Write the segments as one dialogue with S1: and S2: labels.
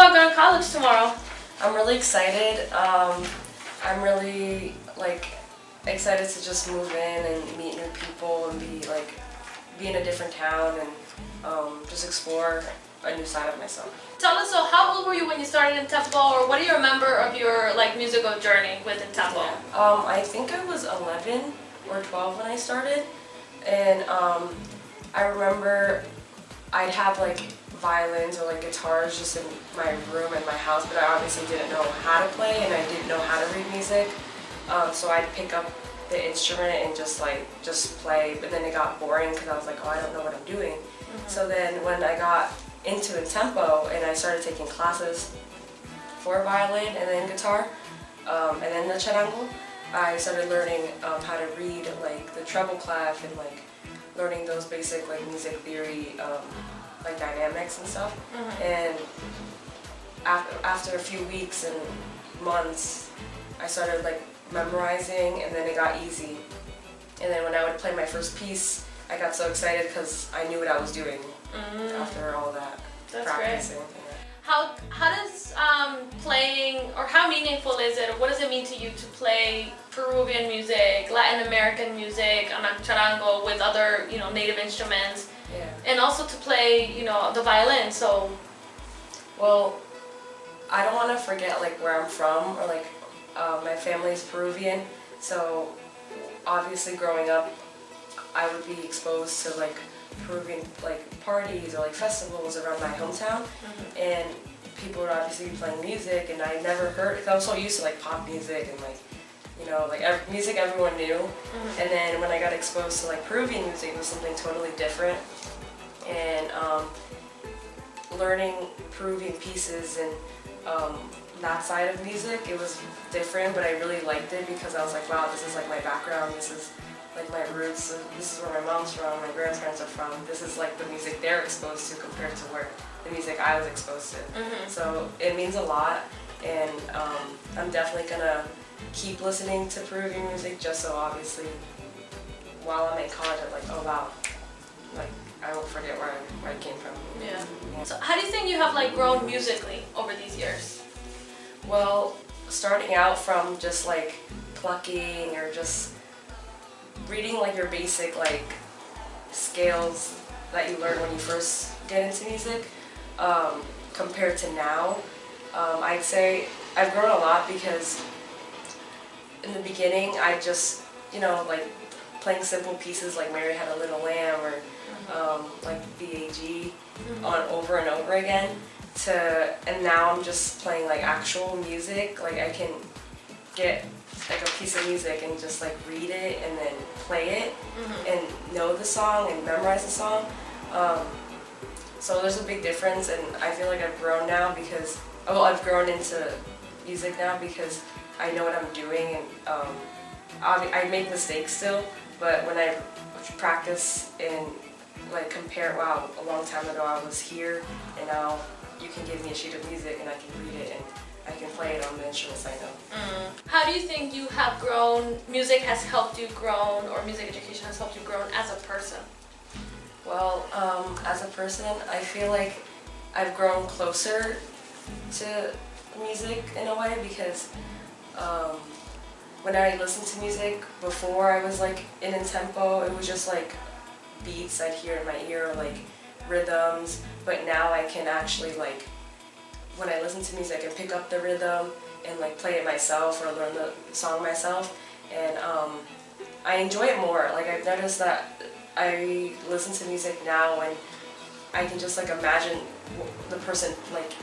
S1: about going to college tomorrow?
S2: I'm really excited. I'm really excited to just move in and meet new people and be in a different town and just explore a new side of myself.
S1: Tell us, so how old were you when you started INTEMPO, or what do you remember of your musical journey with INTEMPO?
S2: Yeah. I think I was 11 or 12 when I started, and I remember I'd have violins or guitars just in my room in my house, but I obviously didn't know how to play and I didn't know how to read music, so I'd pick up the instrument and just play, but then it got boring because I was like, oh, I don't know what I'm doing. Mm-hmm. So then when I got into INTEMPO and I started taking classes for violin and then guitar and then the charango, I started learning how to read the treble clef and learning those basic music theory dynamics and stuff. Mm-hmm. And after a few weeks and months, I started memorizing, and then it got easy. And then when I would play my first piece, I got so excited because I knew what I was doing. Mm-hmm. After all that.
S1: That's
S2: practicing.
S1: Great. How does playing, or how meaningful is it, or what does it mean to you to play Peruvian music, Latin American music on a charango with other native instruments?
S2: Yeah.
S1: And also to play the violin? So,
S2: well, I don't want to forget where I'm from, or my family's Peruvian, so obviously growing up I would be exposed to Peruvian parties or festivals around my hometown. Mm-hmm. And people would obviously be playing music, and I never heard, because I was so used to pop music and music everyone knew. Mm-hmm. And then when I got exposed to Peruvian music, it was something totally different. And learning Peruvian pieces and that side of music, it was different, but I really liked it because I was like, wow, this is my background, this is my roots, this is where my mom's from, my grandparents are from, this is the music they're exposed to compared to where the music I was exposed to. Mm-hmm. So it means a lot, and I'm definitely gonna keep listening to Peruvian music just so obviously while I'm in college I'm oh wow, I won't forget where I came from.
S1: Yeah. So how do you think you have grown musically over these years?
S2: Well, starting out from just plucking or just reading your basic scales that you learn when you first get into music, compared to now, I'd say I've grown a lot, because in the beginning I just playing simple pieces like Mary Had a Little Lamb or BAG on over and over again, and now I'm just playing actual music. I can get a piece of music and just read it and then play it. Mm-hmm. And know the song and memorize the song. So there's a big difference, and I feel I've grown now because I've grown into music now because I know what I'm doing, and I make mistakes still, but when I practice and compare, wow, a long time ago I was here, and now you can give me a sheet of music and I can read it and I can play it on the instruments I know.
S1: Mm. How do you think you have grown, music has helped you grow, or music education has helped you grow as a person?
S2: Well, as a person, I feel I've grown closer to music in a way, because when I listened to music before I was in INTEMPO, it was just beats I'd hear in my ear, or rhythms, but now I can actually when I listen to music, I can pick up the rhythm and play it myself or learn the song myself, and I enjoy it more. I've noticed that I listen to music now when I can just imagine the person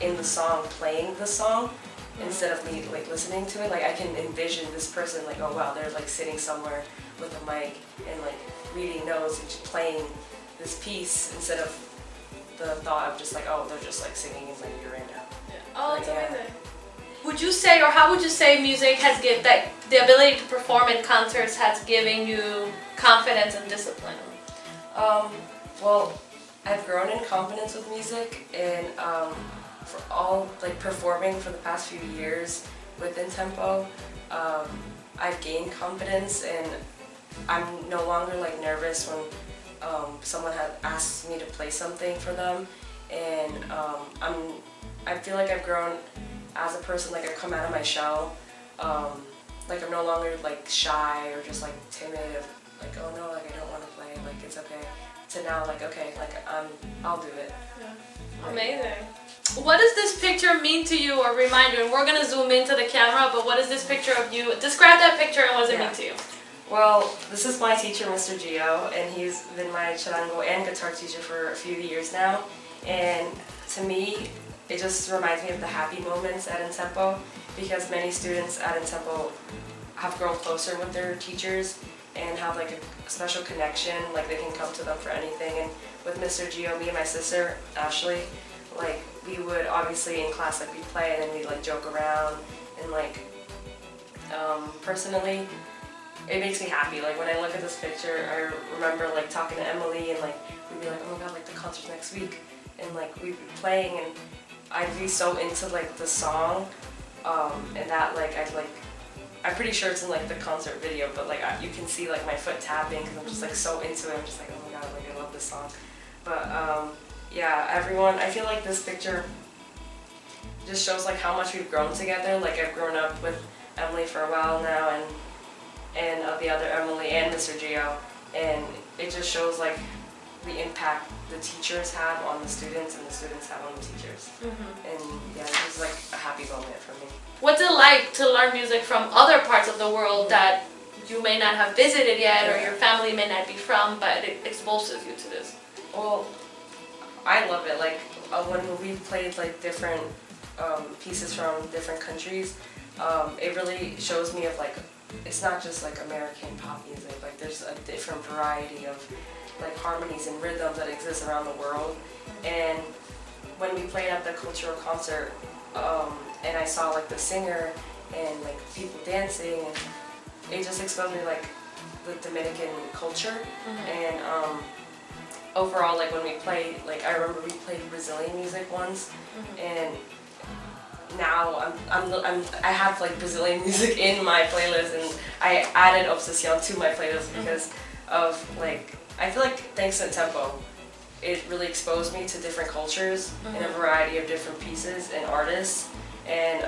S2: in the song playing the song. Mm-hmm. Instead of me listening to it. I can envision this person oh wow, they're sitting somewhere with a mic and reading notes and just playing this piece, instead of the thought of just oh, they're just singing in my ear right now.
S1: Yeah. Oh, that's amazing. Would you say, or how would you say music has given, the ability to perform in concerts has given you confidence and discipline?
S2: Well, I've grown in confidence with music, and for all performing for the past few years with INTEMPO, I've gained confidence, and I'm no longer nervous when someone had asked me to play something for them, and I'm I feel like I've grown as a person, like I've come out of my shell. Like I'm no longer like shy or just like timid of like, oh no, like I don't want to play, like it's okay. To now like, okay, like I'll do it.
S1: Yeah. Amazing. What does this picture mean to you or remind you? And we're gonna zoom into the camera, but what is this picture of you? Describe that picture and what does it mean to you?
S2: Well, this is my teacher, Mr. Gio, and he's been my charango and guitar teacher for a few years now. And to me, it just reminds me of the happy moments at INTEMPO, because many students at INTEMPO have grown closer with their teachers and have like a special connection, like they can come to them for anything. And with Mr. Gio, me and my sister, Ashley, like we would obviously in class like we'd play and then we'd like joke around and like personally it makes me happy. Like when I look at this picture, I remember like talking to Emily and like we'd be like, oh my god, like the concert's next week, and like we'd be playing and I'd be so into like the song and that like I'm pretty sure it's in like the concert video, but like you can see like my foot tapping because I'm just like so into it. I'm just like, oh my god, like I love this song. But yeah, everyone, I feel like this picture just shows like how much we've grown together. Like I've grown up with Emily for a while now and the other Emily and Mr. Gio, and it just shows like the impact the teachers have on the students and the students have on the teachers. And yeah, it was like a happy moment for me.
S1: What's it like to learn music from other parts of the world that you may not have visited yet or your family may not be from, but it exposes you to this?
S2: Well, I love it. Like when we played like different pieces from different countries, it really shows me of like, it's not just like American pop music, like there's a different variety of like harmonies and rhythms that exist around the world. And when we played at the cultural concert and I saw like the singer and like people dancing, and it just exposed me like the Dominican culture. And overall, like when we played, like I remember we played Brazilian music once, and now I have like Brazilian music in my playlist, and I added Obsession to my playlist because of like, I feel like thanks to INTEMPO, it really exposed me to different cultures and a variety of different pieces and artists, and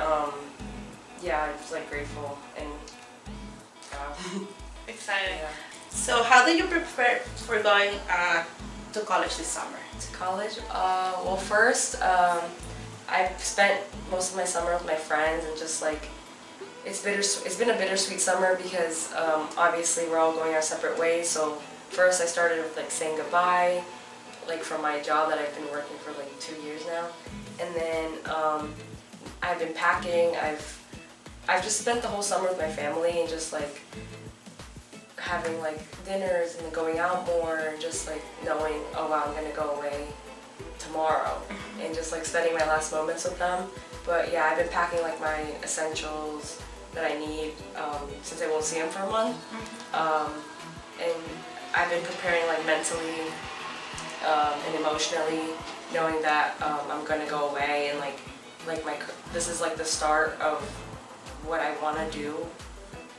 S2: yeah, I'm just like grateful and
S1: exciting.
S2: Yeah.
S3: So how do you prepare for going to college this summer?
S2: To college? Well, first, I've spent most of my summer with my friends, and just like it's been a bittersweet summer because obviously we're all going our separate ways. So first I started with like saying goodbye, like from my job that I've been working for like 2 years now, and then I've been packing. I've just spent the whole summer with my family and just like having like dinners and going out more, and just like knowing, oh wow, I'm gonna go away tomorrow, and just like spending my last moments with them. But yeah, I've been packing like my essentials that I need since I won't see them for a month, and I've been preparing like mentally and emotionally, knowing that I'm gonna go away, and like this is like the start of what I want to do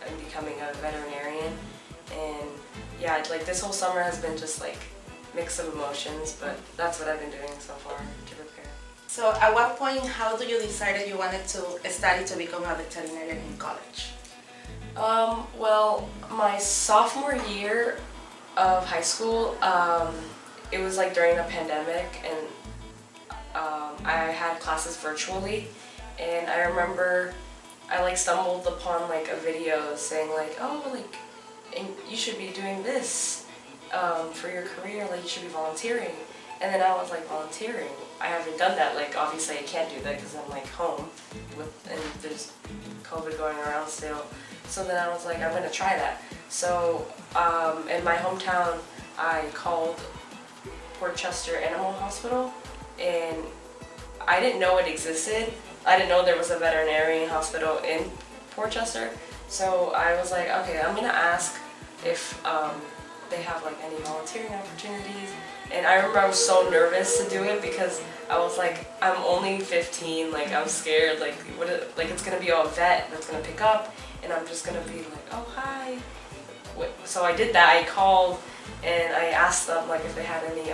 S2: in becoming a veterinarian. And yeah, like this whole summer has been just like mix of emotions, but that's what I've been doing so far to prepare.
S3: So at what point, how do you decide that you wanted to study to become a veterinarian in college?
S2: Well, my sophomore year of high school, it was like during the pandemic, and I had classes virtually, and I remember I like stumbled upon like a video saying like, oh, like, and you should be doing this for your career, like you should be volunteering. And then I was like, volunteering? I haven't done that. Like obviously I can't do that because I'm like home and there's COVID going around still. So then I was like, I'm gonna try that. So in my hometown, I called Portchester Animal Hospital, and I didn't know it existed. I didn't know there was a veterinarian hospital in Portchester. So I was like, okay, I'm gonna ask if they have like any volunteering opportunities. And I remember I was so nervous to do it because I was like, I'm only 15, like I'm scared, like like it's gonna be a vet that's gonna pick up, and I'm just gonna be like, oh hi. So I did that. I called and I asked them like if they had any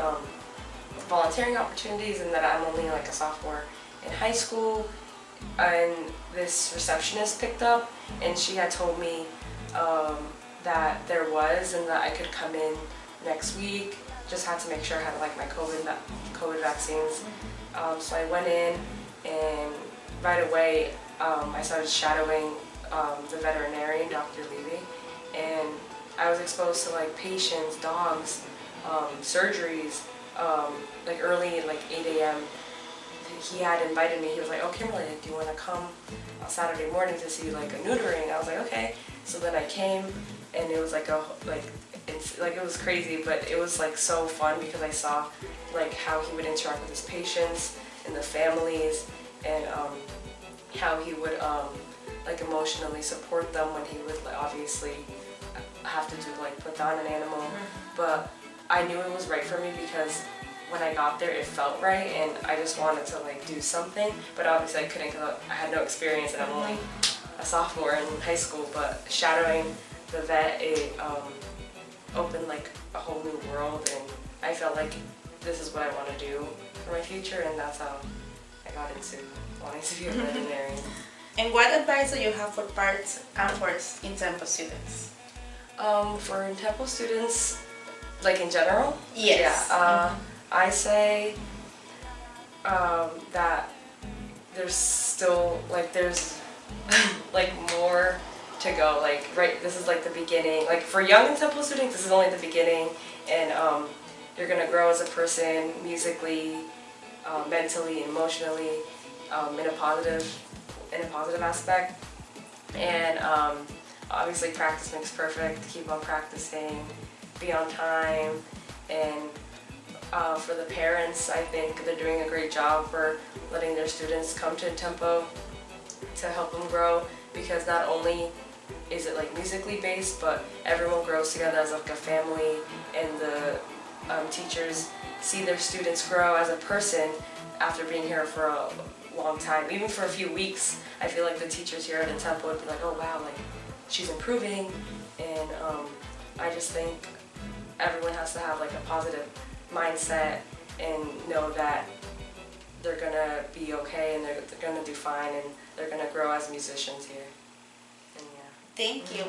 S2: volunteering opportunities, and that I'm only like a sophomore. in high school, and this receptionist picked up, and she had told me that there was, and that I could come in next week. Just had to make sure I had like my COVID vaccines. So I went in, and right away I started shadowing the veterinarian, Dr. Levy, and I was exposed to like patients, dogs, surgeries, like early, like 8 a.m. He had invited me. He was like, "Oh, Kimberly, do you want to come on Saturday morning to see like a neutering?" I was like, "Okay." So then I came, and it was like it was crazy, but it was like so fun because I saw like how he would interact with his patients and the families, and how he would like emotionally support them when he would like, obviously have to do like put down an animal. But I knew it was right for me because when I got there it felt right, and I just wanted to like do something, but obviously I couldn't because I had no experience and I'm only a sophomore in high school. But shadowing the vet, it opened like a whole new world, and I felt like this is what I want to do for my future, and that's how I got into wanting to be a veterinarian.
S3: And what advice do you have for parts and for INTEMPO students?
S2: For INTEMPO students, like in general?
S3: Yes.
S2: Yeah. I say that there's still, like, there's like more to go. Like, right, this is like the beginning. Like, for young INTEMPO students, this is only the beginning, and you're gonna grow as a person musically, mentally, emotionally, in a positive aspect. And obviously practice makes perfect. Keep on practicing, be on time, and for the parents, I think they're doing a great job for letting their students come to INTEMPO to help them grow, because not only is it like musically based, but everyone grows together as like a family, and the teachers see their students grow as a person after being here for a long time. Even for a few weeks, I feel like the teachers here at INTEMPO would be like, "Oh wow, like she's improving," and I just think everyone has to have like a positive mindset and know that they're gonna be okay, and they're gonna do fine, and they're gonna grow as musicians here. And yeah.
S3: Thank you.